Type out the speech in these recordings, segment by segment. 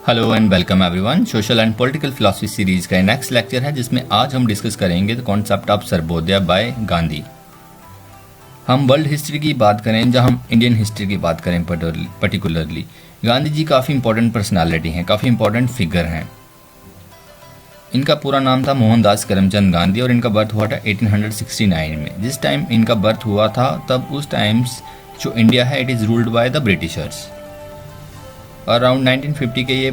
Hello and welcome everyone. Social and political philosophy series का next lecture है जिसमें आज हम डिस्कस करेंगे the concept of Sarvodaya by Gandhi. हम वर्ल्ड हिस्ट्री की बात करें, जहां हम इंडियन हिस्ट्री की बात करें पर्टिकुलरली, गांधी जी काफ़ी इंपॉर्टेंट पर्सनालिटी हैं, काफ़ी इंपॉर्टेंट फिगर हैं। इनका पूरा नाम था मोहनदास करमचंद गांधी और इनका बर्थ हुआ था 1869 में। जिस टाइम इनका बर्थ हुआ था तब उस टाइम्स जो इंडिया है it is ruled by the Britishers. Around 1950 के ये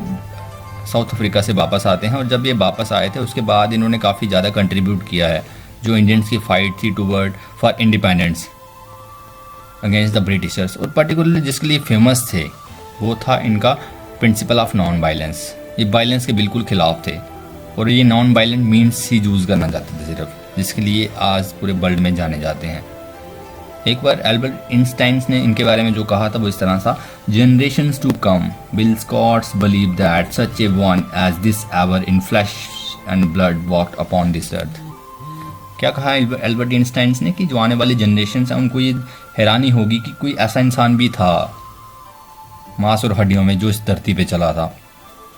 साउथ अफ्रीका से वापस आते हैं और जब ये वापस आए थे उसके बाद इन्होंने काफ़ी ज़्यादा कंट्रीब्यूट किया है जो इंडियंस की फाइट थी toward for independence against the Britishers. और पर्टिकुलरली जिसके लिए फेमस थे वो था इनका प्रिंसिपल ऑफ नॉन वायलेंस। ये वायलेंस के बिल्कुल खिलाफ थे और ये non violent means he use करना चाहते थे सिर्फ, जिसके लिए आज पूरे वर्ल्ड में जाने जाते हैं। एक बार एल्बर्ट आइंस्टाइन ने इनके बारे में जो कहा था वो इस तरह था, generations to come will scarce believe that such a one as this ever in flesh and blood walked upon this earth. क्या कहा एल्बर्ट आइंस्टाइन ने कि जो आने वाली जनरेशन है उनको ये हैरानी होगी कि कोई ऐसा इंसान भी था मांस और हड्डियों में जो इस धरती पे चला था।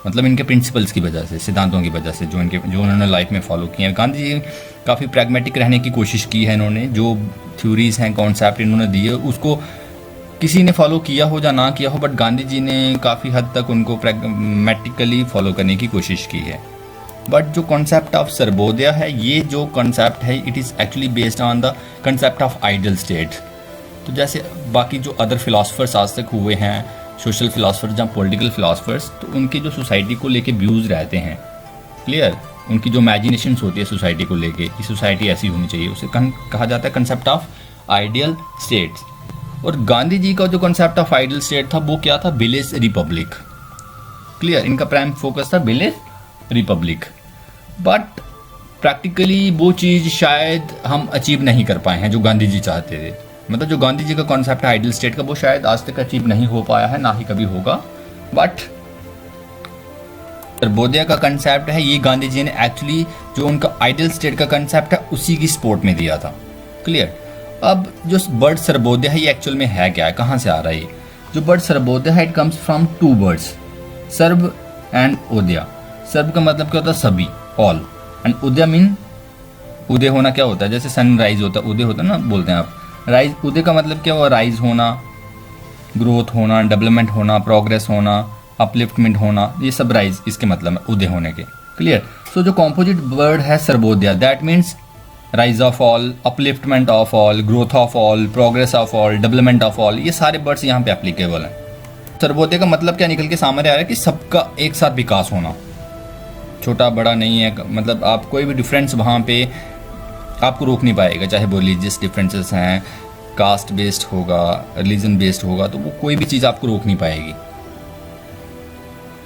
मतलब इनके प्रिंसिपल्स की वजह से, सिद्धांतों की वजह से जो उन्होंने लाइफ में फॉलो किए हैं। गांधी जी काफ़ी प्रैग्मेटिक रहने की कोशिश की है इन्होंने। जो थ्योरीज हैं, कॉन्सेप्ट इन्होंने दिए, उसको किसी ने फॉलो किया हो या ना किया हो, बट गांधी जी ने काफ़ी हद तक उनको प्रैग्मेटिकली फॉलो करने की कोशिश की है। बट जो कॉन्सेप्ट ऑफ सर्वोदय है, ये जो कॉन्सेप्ट है it is actually based on the concept of ideal state. तो जैसे बाकी जो अदर फिलासफर्स आज तक हुए हैं, सोशल फिलासफर्स या पॉलिटिकल फिलासफर्स, तो उनकी जो सोसाइटी को लेके व्यूज़ रहते हैं, क्लियर, उनकी जो इमेजिनेशंस होती है सोसाइटी को लेके कि सोसाइटी ऐसी होनी चाहिए, उसे कहा जाता है कंसेप्ट ऑफ आइडियल स्टेट्स। और गांधी जी का जो कंसेप्ट ऑफ आइडियल स्टेट था वो क्या था, विलेज रिपब्लिक। क्लियर, इनका प्राइम फोकस था विलेज रिपब्लिक। बट प्रैक्टिकली वो चीज़ शायद हम अचीव नहीं कर पाए हैं जो गांधी जी चाहते थे। मतलब जो गांधी जी का कॉन्सेप्ट है आइडियल स्टेट का वो शायद आज तक अचीव नहीं हो पाया है, ना ही कभी होगा। बट सर्वोदय का कंसेप्ट है, ये गांधी जी ने एक्चुअली जो उनका आइडियल स्टेट का कंसेप्ट है उसी की सपोर्ट में दिया था। क्लियर। अब जो वर्ड सर्वोदय है ये एक्चुअल में है क्या है, कहाँ से आ रहा है ये? जो वर्ड सर्वोदय है it comes from two words, sarva and uday. सर्व का मतलब क्या होता है, सभी, ऑल, एंड उदय मीन, उदय होना क्या होता है, जैसे सनराइज होता है, उदय होता है ना, बोलते हैं आप। राइज, उदय का मतलब क्या हुआ, राइज होना, ग्रोथ होना, डेवलपमेंट होना, प्रोग्रेस होना, अपलिफ्टमेंट होना, ये सब राइज इसके मतलब है उदय होने के। क्लियर। सो जो कॉम्पोजिट वर्ड है Sarvodaya, that means rise of all, upliftment of all, growth of all, progress of all, development of all, ये सारे वर्ड्स यहाँ पे एप्लीकेबल हैं। सर्वोदय का मतलब क्या निकल के सामने आ रहा है कि सबका एक साथ विकास होना, छोटा बड़ा नहीं है। मतलब आप कोई भी डिफरेंस वहाँ पे आपको रोक नहीं पाएगा, चाहे वो रिलीजियस डिफरेंसेस हैं, कास्ट बेस्ड होगा, रिलीजन बेस्ड होगा, तो वो कोई भी चीज़ आपको रोक नहीं पाएगी।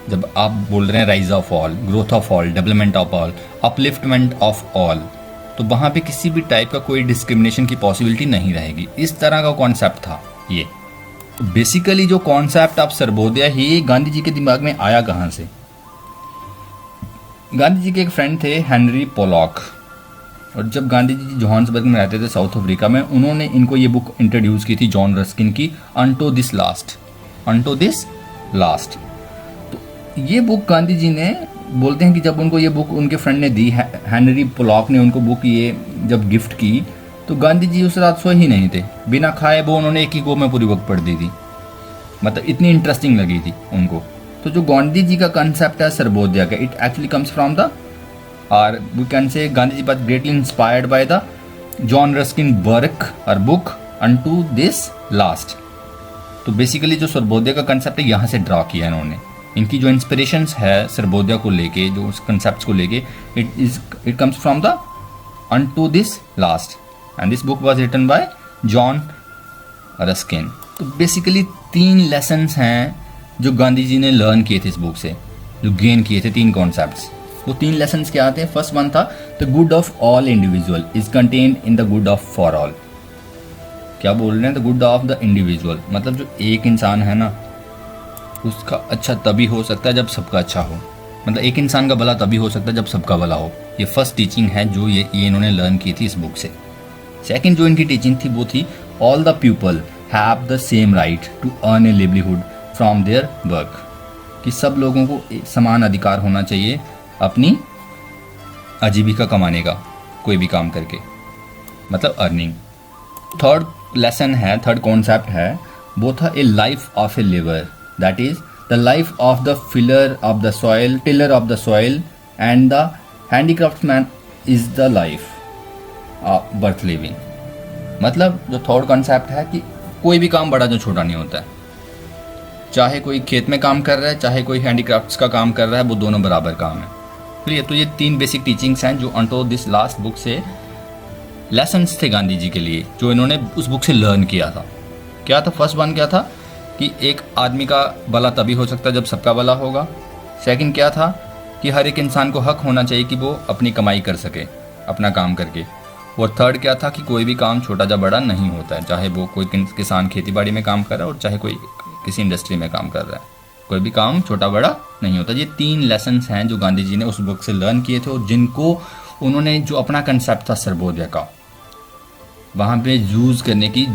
जब आप बोल रहे हैं rise of all, growth of all, development of all, upliftment of all, तो वहाँ पे किसी भी टाइप का कोई डिस्क्रिमिनेशन की पॉसिबिलिटी नहीं रहेगी। इस तरह का कॉन्सेप्ट था ये। तो बेसिकली जो कॉन्सेप्ट ऑफ सर्वोदय है ये गांधी जी के दिमाग में आया कहाँ से? गांधी जी के एक फ्रेंड थे हेनरी पोलॉक, और जब गांधी जी जोहान्सबर्ग में रहते थे साउथ अफ्रीका में, उन्होंने इनको ये बुक इंट्रोड्यूस की थी जॉन रस्किन की, अनटू दिस लास्ट। तो ये बुक गांधी जी ने, बोलते हैं कि जब उनको ये बुक उनके फ्रेंड ने दी, हेनरी पोलॉक ने उनको बुक ये जब गिफ्ट की, तो गांधी जी उस रात सोए ही नहीं थे, बिना खाए वो उन्होंने एक ही गो में पूरी बुक पढ़ दी थी। मतलब इतनी इंटरेस्टिंग लगी थी उनको। तो जो गांधी जी का कंसेप्ट है सर्वोदय का, it actually comes from the, और we can say Gandhi ji was greatly inspired by the John Ruskin work और बुक अनटू दिस लास्ट। तो बेसिकली जो सर्वोदय का कंसेप्ट है यहाँ से ड्रा किया इन्होंने। इनकी जो इंस्पिरेशंस है सर्वोदय को लेके, जो कंसेप्ट को लेके, it comes from the unto this last, and this book was written by John Ruskin. तो बेसिकली 3 लेसन्स हैं जो गांधी जी ने लर्न किए थे इस बुक से, जो गेन किए थे 3 कॉन्सेप्ट्स। वो 3 लेसन्स क्या आते हैं? फर्स्ट वन था the good of all individual is contained in the good of for all. क्या बोल रहे हैं? The good of the individual, मतलब जो एक इंसान है ना, उसका अच्छा तभी हो सकता है जब सबका अच्छा हो। मतलब एक इंसान का भला तभी हो सकता है जब सबका भला हो। ये फर्स्ट टीचिंग है जो ये इन्होंने लर्न की थी इस बुक से। सेकंड जो इनकी टीचिंग थी वो थी all the people have the same right to earn a livelihood from their work. कि सब लोगों को समान अधिकार होना चाहिए अपनी आजीविका कमाने का, कोई भी काम करके, मतलब अर्निंग। थर्ड लेसन है, थर्ड कॉन्सेप्ट है, वो था a life of a liver, that is the life of the tiller of the soil and the handicraftsman is the life birth living. मतलब जो थर्ड कॉन्सेप्ट है कि कोई भी काम बड़ा जो छोटा नहीं होता है, चाहे कोई खेत में काम कर रहा है, चाहे कोई हैंडीक्राफ्ट्स का काम कर रहा है, वो दोनों बराबर काम है। क्लियर? तो ये 3 बेसिक टीचिंग्स हैं जो अंटो दिस लास्ट बुक से लेसन्स थे गांधी जी के लिए, जो इन्होंने उस बुक से लर्न किया था। क्या था? फर्स्ट वन क्या था कि एक आदमी का भला तभी हो सकता है जब सबका भला होगा। सेकंड क्या था कि हर एक इंसान को हक होना चाहिए कि वो अपनी कमाई कर सके अपना काम करके। और थर्ड क्या था कि कोई भी काम छोटा या बड़ा नहीं होता है, चाहे वो कोई किसान खेती बाड़ी में काम कर रहा है और चाहे कोई किसी इंडस्ट्री में काम कर रहा है, कोई भी काम छोटा बड़ा नहीं होता। ये 3 लेसन्स हैं जो गांधी जी ने उस बुक से लर्न किए थे और जिनको उन्होंने जो अपना कंसेप्ट था सर्वोदय का वहाँ पे यूज़ करने की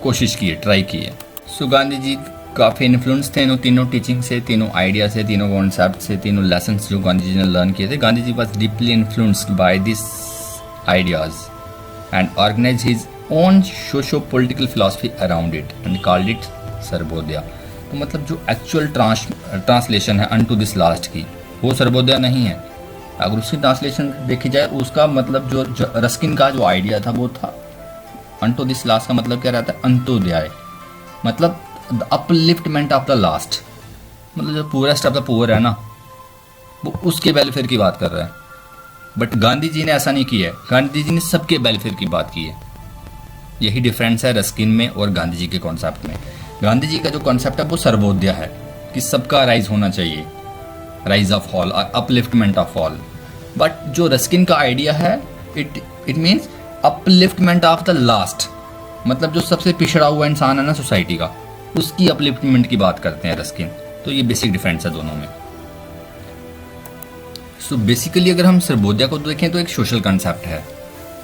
कोशिश की है, ट्राई की है। सो गांधी जी काफ़ी इन्फ्लुएंस थे इन तीनों टीचिंग से, तीनों आइडिया से, तीनों कॉन्सेप्ट से, तीनों लेसन्स जो गांधी जी ने लर्न किए थे। Gandhi ji was deeply influenced by this ideas and organize his own socio political philosophy around it and called it Sarvodaya. तो मतलब जो एक्चुअल ट्रांसलेशन है अनटू दिस लास्ट की, वो सर्वोदय नहीं है। अगर उसकी ट्रांसलेशन देखी जाए, उसका मतलब जो रस्किन का जो आइडिया था वो था अनटू दिस लास्ट का मतलब क्या रहता है? अंत्योदय, मतलब the upliftment of the last, मतलब जो पूरेस्ट ऑफ द पुअर है ना, वो उसके वेलफेयर की बात कर रहा है। बट गांधी जी ने ऐसा नहीं किया है, गांधी जी ने सबके वेलफेयर की बात की है। यही डिफरेंस है रस्किन में और गांधी जी के कॉन्सेप्ट में। गांधी जी का जो कॉन्सेप्ट है वो सर्वोदय है कि सबका राइज होना चाहिए, rise of all, upliftment of all. But जो रस्किन का आइडिया है it means upliftment of the last, मतलब जो सबसे पिछड़ा हुआ इंसान है ना सोसाइटी का, उसकी अपलिफ्टमेंट की बात करते हैं रस्किन। तो ये बेसिक डिफरेंस है दोनों में। सो बेसिकली अगर हम सर्वोदय को देखें तो एक सोशल कंसेप्ट है,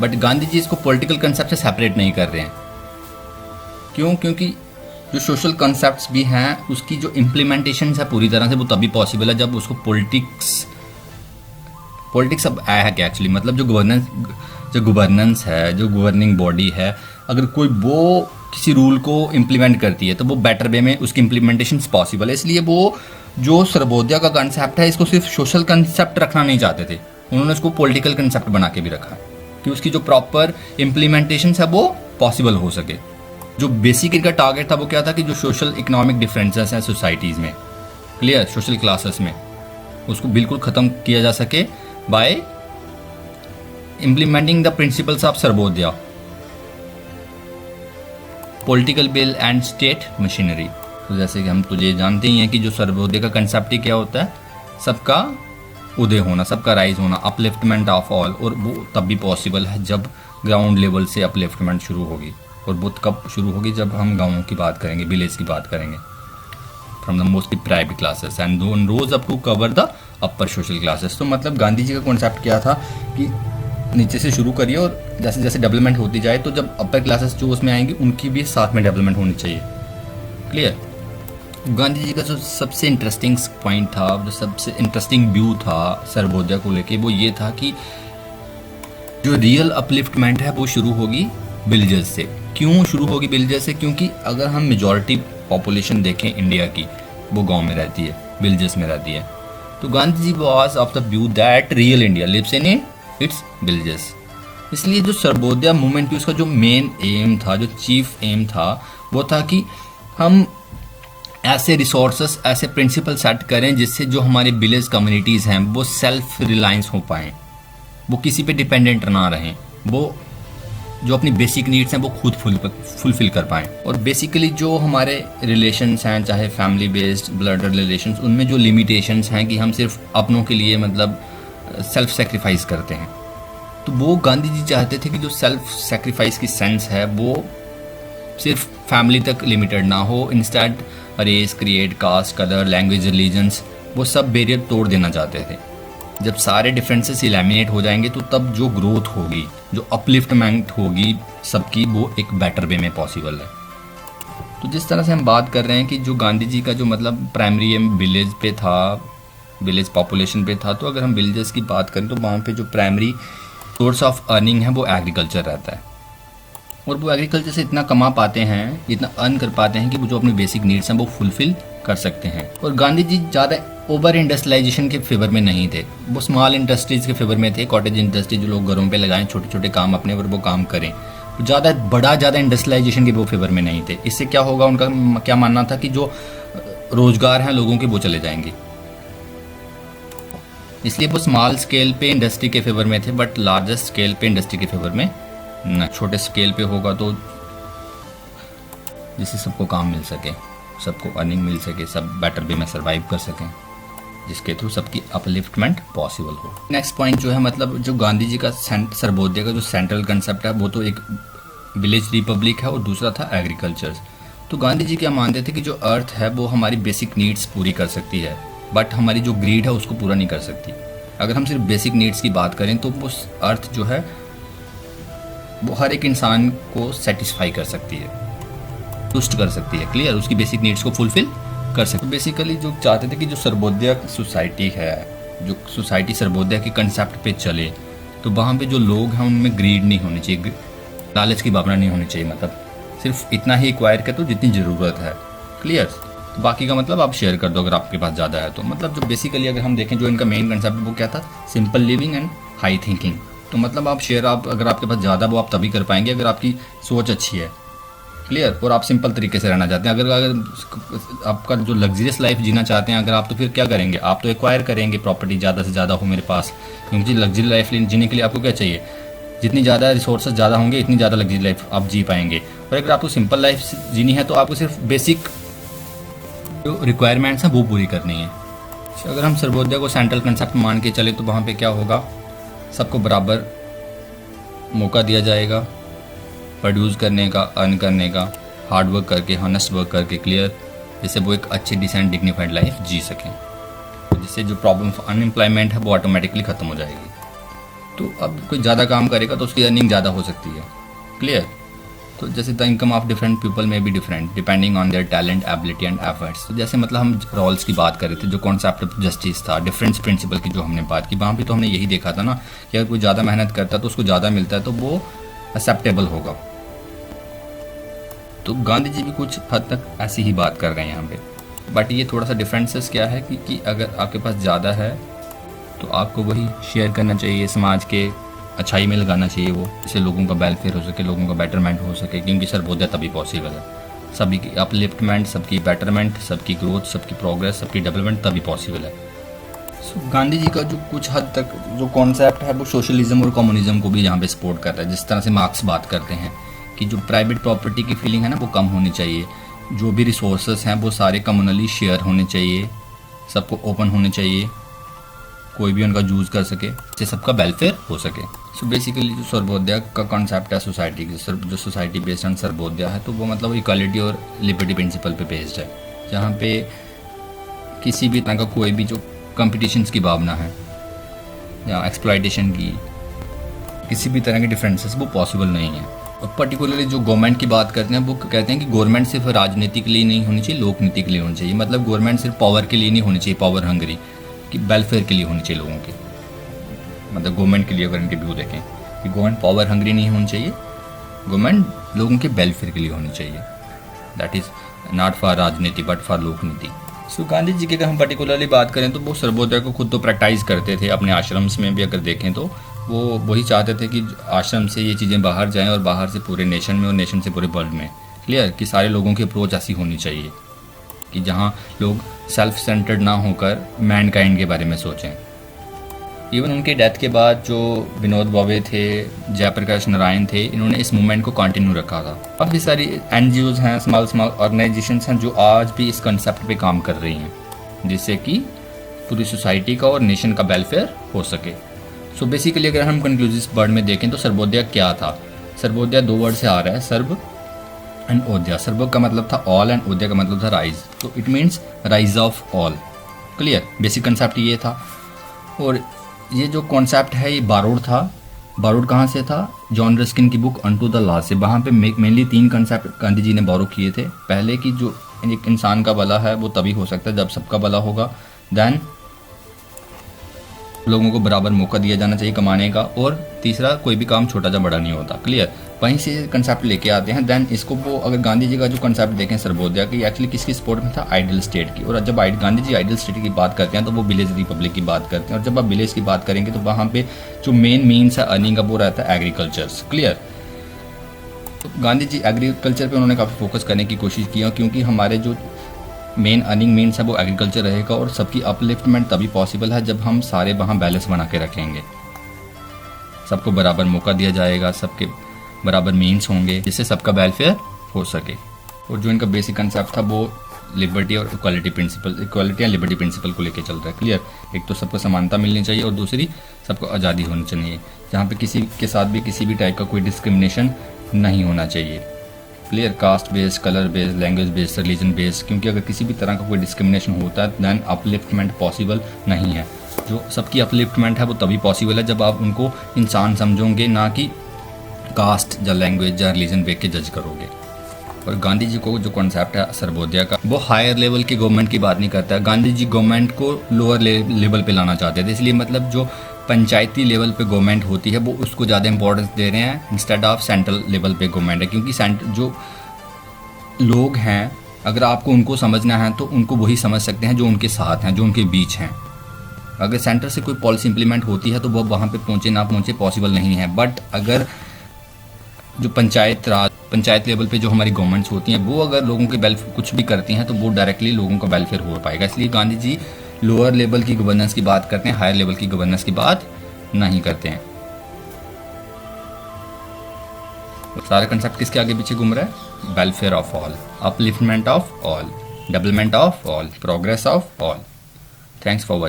बट गांधी जी इसको पॉलिटिकल कंसेप्ट से सेपरेट नहीं कर रहे हैं। क्यों? क्योंकि जो सोशल कंसेप्ट्स भी हैं उसकी जो इम्प्लीमेंटेशन है पूरी तरह से वो तभी पॉसिबल है जब उसको पॉलिटिक्स अब आया है क्या एक्चुअली, मतलब जो गवर्नेंस है, जो गवर्निंग बॉडी है, अगर कोई वो किसी रूल को इम्प्लीमेंट करती है तो वो बेटर वे में उसकी इम्प्लीमेंटेशन पॉसिबल है। इसलिए वो जो सर्वोदय का कंसेप्ट है इसको सिर्फ सोशल कंसेप्ट रखना नहीं चाहते थे, उन्होंने उसको पॉलिटिकल कंसेप्ट बना के भी रखा कि उसकी जो प्रॉपर इम्प्लीमेंटेशन है वो पॉसिबल हो सके। जो बेसिक इनका टारगेट था वो क्या था कि जो सोशल इकोनॉमिक डिफरेंसेस हैं सोसाइटीज़ में, क्लियर, सोशल क्लासेस में, उसको बिल्कुल ख़त्म किया जा सके bye implementing the principles of Sarvodaya, political bill and state machinery. तो जैसे कि हम तुझे जानते ही हैं कि जो सर्वोदय का कंसेप्ट ही क्या होता है? सबका उदय होना, सबका राइज होना, अपलिफ्टमेंट ऑफ ऑल। और वो तब भी पॉसिबल है जब ग्राउंड लेवल से अपलिफ्टमेंट शुरू होगी। और वो कब शुरू होगी? जब हम गाँवों की बात करेंगे, विलेज की बात करेंगे, from the mostly private classes and rose up to cover the upper social classes. तो मतलब गांधी जी का कॉन्सेप्ट क्या था कि नीचे से शुरू करिए और जैसे जैसे डेवलपमेंट होती जाए तो जब अपर क्लासेस जो उसमें आएंगी उनकी भी साथ में डेवलपमेंट होनी चाहिए। क्लियर? गांधी जी का जो सबसे इंटरेस्टिंग पॉइंट था, जो सबसे इंटरेस्टिंग व्यू था सर्वोदय को लेके, वो ये था कि जो रियल अपलिफ्टमेंट है वो शुरू होगी विलेजेस से। क्यों शुरू होगी विलेजेस से? क्योंकि अगर हम मेजॉरिटी पॉपुलेशन देखें इंडिया की, वो गांव में रहती है, विलेजेस में रहती है। तो Gandhi ji was of the view that real India lives in its villages. इसलिए जो सर्वोदय मूवमेंट की उसका जो मेन एम था, जो चीफ एम था, वो था कि हम ऐसे रिसोर्सेस, ऐसे प्रिंसिपल सेट करें जिससे जो हमारे विलेज कम्युनिटीज़ हैं वो सेल्फ रिलायंस हो पाएँ, वो किसी पे डिपेंडेंट ना रहें, वो जो अपनी बेसिक नीड्स हैं वो खुद फुलफिल कर पाएँ। और बेसिकली जो हमारे रिलेशंस हैं, चाहे फैमिली बेस्ड, ब्लड रिलेशंस, उनमें जो लिमिटेशंस हैं कि हम सिर्फ अपनों के लिए मतलब सेल्फ सेक्रीफाइस करते हैं, तो वो गांधी जी चाहते थे कि जो सेल्फ सेक्रीफाइस की सेंस है वो सिर्फ फैमिली तक लिमिटेड ना हो। Instead race, creed, caste, colour, language, religions, वो सब बैरियर तोड़ देना चाहते थे। जब सारे डिफरेंसेस एलिमिनेट हो जाएंगे तो तब जो ग्रोथ होगी, जो अपलिफ्टमेंट होगी सबकी, वो एक बेटर वे में पॉसिबल है। तो जिस तरह से हम बात कर रहे हैं कि जो गांधी जी का जो मतलब प्राइमरी एम विलेज पे था, विलेज पॉपुलेशन पे था, तो अगर हम विलेजेस की बात करें तो वहाँ पे जो प्राइमरी सोर्स ऑफ अर्निंग है वो एग्रीकल्चर रहता है, और वो एग्रीकल्चर से इतना कमा पाते हैं, इतना अर्न कर पाते हैं कि वो जो अपनी बेसिक नीड्स हैं वो फुलफिल कर सकते हैं। और गांधी जी ज़्यादा ओवर इंडस्ट्रियलाइजेशन के फेवर में नहीं थे, वो स्मॉल इंडस्ट्रीज़ के फेवर में थे, कॉटेज इंडस्ट्री जो लोग घरों पे लगाएं, छोटे छोटे काम अपने और वो काम करें, ज़्यादा इंडस्ट्रियलाइजेशन के वो फेवर में नहीं थे। इससे क्या होगा, उनका क्या मानना था कि जो रोजगार हैं लोगों के वो चले जाएंगे, इसलिए वो स्मॉल स्केल पे इंडस्ट्री के फेवर में थे, बट लार्जेस्ट स्केल पे इंडस्ट्री के फेवर में ना। छोटे स्केल पे होगा तो जिससे सबको काम मिल सके, सबको अर्निंग मिल सके, सब बेटर वे में सर्वाइव कर सकें, जिसके थ्रू सबकी अपलिफ्टमेंट पॉसिबल हो। नेक्स्ट पॉइंट जो है मतलब जो गांधी जी का सर्वोदय का जो सेंट्रल कंसेप्ट है वो तो एक विलेज रिपब्लिक है और दूसरा था एग्रीकल्चर। तो गांधी जी क्या मानते थे कि जो अर्थ है वो हमारी बेसिक नीड्स पूरी कर सकती है, बट हमारी जो ग्रीड है उसको पूरा नहीं कर सकती। अगर हम सिर्फ बेसिक नीड्स की बात करें तो वो अर्थ जो है वो हर एक इंसान को सेटिस्फाई कर सकती है, तुष्ट कर सकती है, क्लियर, उसकी बेसिक नीड्स को फुलफिल कर सकते। बेसिकली जो चाहते थे कि जो सर्वोदय सोसाइटी है, जो सोसाइटी सर्वोदय के कंसेप्ट पे चले, तो वहाँ पे जो लोग हैं उनमें ग्रीड नहीं होनी चाहिए, लालच की भावना नहीं होनी चाहिए, मतलब सिर्फ इतना ही एक्वायर कर दो जितनी ज़रूरत है, क्लियर। तो बाकी का मतलब आप शेयर कर दो अगर आपके पास ज़्यादा है तो। मतलब जो बेसिकली अगर हम देखें जो इनका मेन कंसेप्ट वो क्या था, simple living and high thinking. तो मतलब आप शेयर आप अगर आपके पास ज़्यादा वो आप तभी कर पाएंगे अगर आपकी सोच अच्छी है, क्लियर, और आप सिंपल तरीके से रहना चाहते हैं। अगर आपका जो लग्जरियस लाइफ जीना चाहते हैं अगर आप, तो फिर क्या करेंगे, आप तो एक्वायर करेंगे प्रॉपर्टी ज़्यादा से ज़्यादा हो मेरे पास, क्योंकि लग्जरी लाइफ जीने के लिए आपको क्या चाहिए, जितनी ज़्यादा रिसोर्सेज ज़्यादा होंगे इतनी ज़्यादा लग्जरी लाइफ आप जी पाएंगे। और अगर आपको सिंपल लाइफ जीनी है तो आपको सिर्फ बेसिक जो रिक्वायरमेंट्स हैं वो पूरी करनी है। तो अगर हम सर्वोदय को सेंट्रल कंसेप्ट मान के चले तो वहाँ पे क्या होगा, सबको बराबर मौका दिया जाएगा प्रोड्यूस करने का, अर्न करने का, हार्ड वर्क करके, हॉनेस्ट वर्क करके, क्लियर, जिससे वो एक अच्छी डिसेंट डिग्निफाइड लाइफ जी सकें, जिससे जो प्रॉब्लम ऑफ अनएम्प्लॉयमेंट है वो ऑटोमेटिकली ख़त्म हो जाएगी। तो अब कोई ज़्यादा काम करेगा तो उसकी अर्निंग ज़्यादा हो सकती है, क्लियर। तो जैसे the income of different people में be different depending on their talent, ability and efforts. तो जैसे मतलब हम रोल्स की बात कर रहे थे, जो कॉन्सेप्ट ऑफ जस्टिस था, डिफरेंस प्रिंसिपल की जो हमने बात की, वहाँ भी तो हमने यही देखा था ना कि अगर कोई ज़्यादा मेहनत करता है तो उसको ज़्यादा मिलता है तो वो एक्सेप्टेबल होगा। तो गांधी जी भी कुछ हद तक ऐसी ही बात कर रहे हैं यहाँ पे, बट ये थोड़ा सा डिफरेंसेस क्या है कि अगर आपके पास ज़्यादा है तो आपको वही शेयर करना चाहिए, समाज के अच्छाई में लगाना चाहिए वो, जिससे लोगों का वेलफेयर हो सके, लोगों का बेटरमेंट हो सके, क्योंकि सर्वोदय तभी पॉसिबल है। सभी की अपलिफ्टमेंट, सबकी बेटरमेंट, सबकी ग्रोथ, सबकी प्रोग्रेस, सबकी डेवलपमेंट तभी पॉसिबल है। सो गांधी जी का जो कुछ हद तक जो कॉन्सेप्ट है वो सोशलिज्म और कम्युनिज्म को भी यहाँ पे सपोर्ट कर रहा है। जिस तरह से मार्क्स बात करते हैं कि जो प्राइवेट प्रॉपर्टी की फीलिंग है ना वो कम होनी चाहिए, जो भी रिसोर्सेज हैं वो सारे कम्युनली शेयर होने चाहिए, सबको ओपन होने चाहिए, कोई भी उनका यूज़ कर सके, जिससे सबका वेलफेयर हो सके। सो बेसिकली जो सर्वोदय का कॉन्सेप्ट है सोसाइटी की, जो सोसाइटी बेस्ड ऑन सर्वोदय है, तो वो मतलब इक्वालिटी और लिबर्टी प्रिंसिपल पे बेस्ड है, जहाँ पे किसी भी तरह का कोई भी जो कंपटीशंस की भावना है या एक्सप्लॉयटेशन की, किसी भी तरह के डिफरेंसेस वो पॉसिबल नहीं है। और पर्टिकुलरली जो गवर्नमेंट की बात करते हैं वो कहते हैं कि गवर्नमेंट सिर्फ राजनीति के लिए नहीं होनी चाहिए, लोक नीति के लिए होनी चाहिए। मतलब गवर्नमेंट सिर्फ पावर के लिए नहीं होनी चाहिए, पावर हंगरी, कि वेलफेयर के लिए होनी चाहिए लोगों के। मतलब गवर्नमेंट के लिए अगर इनके व्यू देखें कि गवर्नमेंट पावर हंगरी नहीं होनी चाहिए, गवर्नमेंट लोगों के वेलफेयर के लिए होनी चाहिए, दैट इज़ नॉट फॉर राजनीति बट फॉर लोक नीति। सो गांधी जी की अगर हम पर्टिकुलरली बात करें तो वो सर्वोदय को खुद तो प्रैक्टिस करते थे, अपने आश्रम्स में भी अगर देखें तो वो वही चाहते थे कि आश्रम से ये चीज़ें बाहर जाएं और बाहर से पूरे नेशन में और नेशन से पूरे वर्ल्ड में, क्लियर, कि सारे लोगों की अप्रोच ऐसी होनी चाहिए कि जहाँ लोग सेल्फ सेंटर्ड ना होकर मैनकाइंड के बारे में सोचें। इवन उनके डेथ के बाद जो विनोद भावे थे, जयप्रकाश नारायण थे, इन्होंने इस मूवमेंट को कंटिन्यू रखा था। काफ़ी सारी NGOs हैं, स्मॉल ऑर्गेनाइजेशंस हैं जो आज भी इस कंसेप्ट पे काम कर रही हैं, जिससे कि पूरी सोसाइटी का और नेशन का वेलफेयर हो सके। सो बेसिकली अगर हम कंक्लूसिव वर्ड में देखें तो सर्वोदय क्या था। सर्वोदय 2 वर्ड से आ रहा है, सर्व एंड ओदया। सर्व का मतलब था ऑल एंड ओदया का मतलब था राइज, तो it means rise of all, clear. Basic concept ये था। और ये जो कॉन्सेप्ट है ये बारोड था बारोड कहाँ से था? जॉन रस्किन की बुक अनटू द लॉ से। वहाँ पे मेनली 3 कंसेप्ट गांधी जी ने बोरो किए थे। पहले कि जो एक इंसान का भला है वो तभी हो सकता है जब सबका भला होगा। देन लोगों को बराबर मौका दिया जाना चाहिए कमाने का। और तीसरा, कोई भी काम छोटा या बड़ा नहीं होता। क्लियर? वहीं से कंसेप्ट लेके आते हैं। देन इसको वो अगर गांधी जी का जो कंसेप्ट देखें सर्वोदय की, एक्चुअली किसकी सपोर्ट में था? आइडियल स्टेट की। और जब गांधी जी आइडियल स्टेट की बात करते हैं तो वो विलेज रिपब्लिक की बात करते हैं। और जब आप विलेज की बात करेंगे तो वहाँ पे जो मेन मीन्स है अर्निंग का वो रहता है एग्रीकल्चर। क्लियर? तो गांधी जी एग्रीकल्चर पे उन्होंने काफ़ी फोकस करने की कोशिश की, क्योंकि हमारे जो मेन अर्निंग मीन्स है वो एग्रीकल्चर रहेगा। और सबकी अपलिफ्टमेंट तभी पॉसिबल है जब हम सारे वहाँ बैलेंस बना के रखेंगे। सबको बराबर मौका दिया जाएगा, सबके बराबर मीन्स होंगे जिससे सबका वेलफेयर हो सके। और जो इनका बेसिक कंसेप्ट था वो लिबर्टी और equality principle, equality and liberty principle को लेके चल रहा है। क्लियर? एक तो सबको समानता मिलनी चाहिए और दूसरी सबको आज़ादी होनी चाहिए, जहाँ पे किसी के साथ भी किसी भी टाइप का कोई डिस्क्रिमिनेशन नहीं होना चाहिए। Clear? Caste based, colour based, language based, religion based, क्योंकि अगर किसी भी तरह का कोई डिस्क्रिमिनेशन होता है दैन अपलिफ्टमेंट पॉसिबल नहीं है। जो सबकी अपलिफ्टमेंट है वो तभी पॉसिबल है जब आप उनको इंसान समझोगे, ना कि कास्ट या लैंग्वेज या रिलीजन देख के जज करोगे। और गांधी जी को जो कॉन्सेप्ट है सर्वोदय का, वो हायर लेवल की गवर्नमेंट की बात नहीं करता है। गांधी जी गवर्नमेंट को लोअर लेवल पे लाना चाहते थे। इसलिए मतलब जो पंचायती लेवल पे गवर्नमेंट होती है वो उसको ज़्यादा इंपॉर्टेंस दे रहे हैं इंस्टेड ऑफ सेंट्रल लेवल पे गवर्नमेंट है। क्योंकि जो लोग हैं अगर आपको उनको समझना है तो उनको वही समझ सकते हैं जो उनके साथ हैं, जो उनके बीच हैं। अगर सेंटर से कोई पॉलिसी इंप्लीमेंट होती है तो वो वहाँ पे पहुँचे ना पहुँचे पॉसिबल नहीं है। बट अगर जो पंचायत लेवल पे जो हमारी गवर्नमेंट्स होती हैं वो अगर लोगों के वेलफेयर कुछ भी करती हैं तो वो डायरेक्टली लोगों का वेलफेयर हो पाएगा। इसलिए गांधी जी लोअर लेवल की गवर्नेंस की बात करते हैं, हायर लेवल की गवर्नेंस की बात नहीं करते हैं। सारा कंसेप्ट किसके आगे पीछे घूम रहा है? Welfare of all, upliftment of all, development of all, progress of all. Thanks for watching.